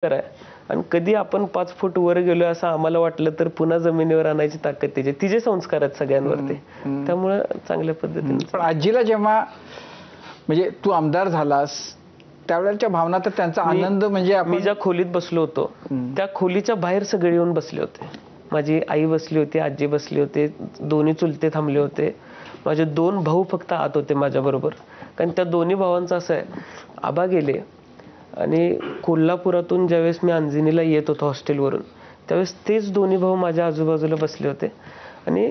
आहे आणि कधी आपण 5 फूट वर गेलो असं आम्हाला वाटलं तर पुन्हा जमिनीवर आणायची ताकद तिचे संस्कार आहेत सगळ्यांवरती. त्यामुळे चांगल्या पद्धतीने. पण आजीला जेव्हा म्हणजे तू आमदार झालास त्यावेळेच्या भावना तर त्यांचा आनंद म्हणजे मी ज्या खोलीत बसलो होतो त्या खोलीच्या बाहेर सगळे येऊन बसले होते. माझी आई बसली होती, आजी बसली होते, दोन्ही चुलते थांबले होते, माझे 2 भाऊ फक्त आत होते माझ्या बरोबर. कारण त्या दोन्ही भावांचं असं आहे, आबा गेले आणि कोल्हापुरातून ज्यावेळेस मी अंजनीला येत होतो हॉस्टेलवरून त्यावेळेस तेच दोन्ही भाऊ माझ्या आजूबाजूला बसले होते. आणि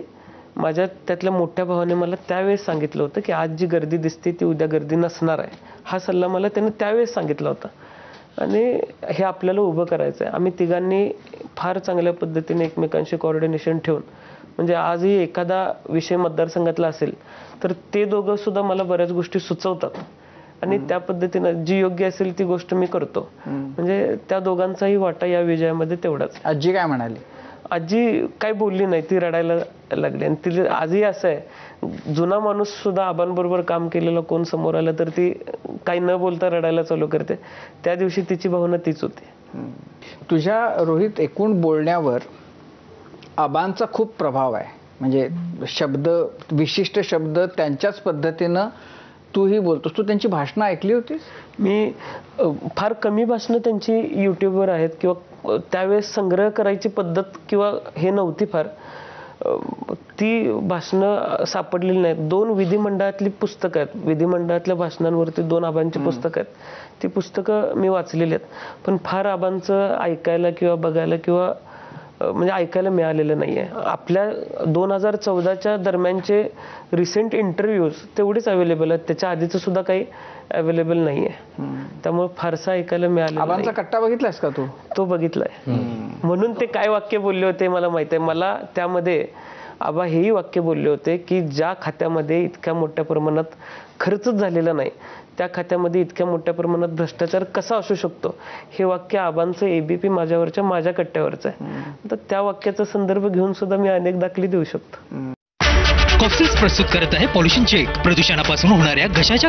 माझ्या त्यातल्या मोठ्या भावाने मला त्यावेळेस सांगितलं होतं की आज जी गर्दी दिसते ती उद्या गर्दी नसणार आहे. हा सल्ला मला त्याने त्यावेळेस सांगितला होता आणि हे आपल्याला उभं करायचं आहे. आम्ही तिघांनी फार चांगल्या पद्धतीने एकमेकांशी कोऑर्डिनेशन ठेवून म्हणजे आजही एखादा विषय मतदारसंघातला असेल तर ते दोघं सुद्धा मला बऱ्याच गोष्टी सुचवतात आणि त्या पद्धतीनं जी योग्य असेल ती गोष्ट मी करतो. म्हणजे त्या दोघांचाही वाटा या विजयामध्ये तेवढाच. आजी काय म्हणाली? आजी काय बोलली नाही, ती रडायला लागली. आणि तिला आजही असं आहे, जुना माणूस सुद्धा आबांबरोबर काम केलेलं कोण समोर आलं तर ती काही न बोलता रडायला चालू करते. त्या दिवशी तिची भावना तीच होती. तुझ्या रोहित एकूण बोलण्यावर आबांचा खूप प्रभाव आहे. म्हणजे शब्द, विशिष्ट शब्द त्यांच्याच पद्धतीनं तूही बोलतोस. तू त्यांची भाषणं ऐकली होतीस? मी फार कमी भाषणं त्यांची युट्यूबवर आहेत किंवा त्यावेळेस संग्रह करायची पद्धत किंवा हे नव्हती फार. ती भाषणं सापडलेली नाहीत. 2 विधिमंडळातली पुस्तकं आहेत, विधिमंडळातल्या भाषणांवरती 2 आबांची पुस्तकं आहेत. ती पुस्तकं मी वाचलेली आहेत. पण फार आबांचं ऐकायला किंवा बघायला किंवा म्हणजे ऐकायला मिळालेलं नाहीये. आपल्या 2014च्या दरम्यानचे रिसेंट इंटरव्ह्यूज तेवढेच अवेलेबल आहेत, त्याच्या आधीचं सुद्धा काही अवेलेबल नाहीये. त्यामुळे फारसा ऐकायला मिळालं. आबांचा कट्टा बघितलास का तू? तो बघितलाय. म्हणून ते काय वाक्य बोलले होते मला माहित आहे. मला त्यामध्ये आबा हेही वाक्य बोलले होते की ज्या खात्यामध्ये इतक्या मोठ्या प्रमाणात खर्चच झालेला नाही त्या खात्यामध्ये इतक्या मोठ्या प्रमाणात भ्रष्टाचार कसा असू शकतो, हे वाक्य आबांचं एबीपी माझ्या कट्ट्यावरचं आहे. तर त्या वाक्याचा संदर्भ घेऊन सुद्धा मी अनेक दाखले देऊ शकतो. कॉफीज प्रस्तुत करत आहे पॉल्युशन चेक. प्रदूषणापासून होणाऱ्या घशाच्या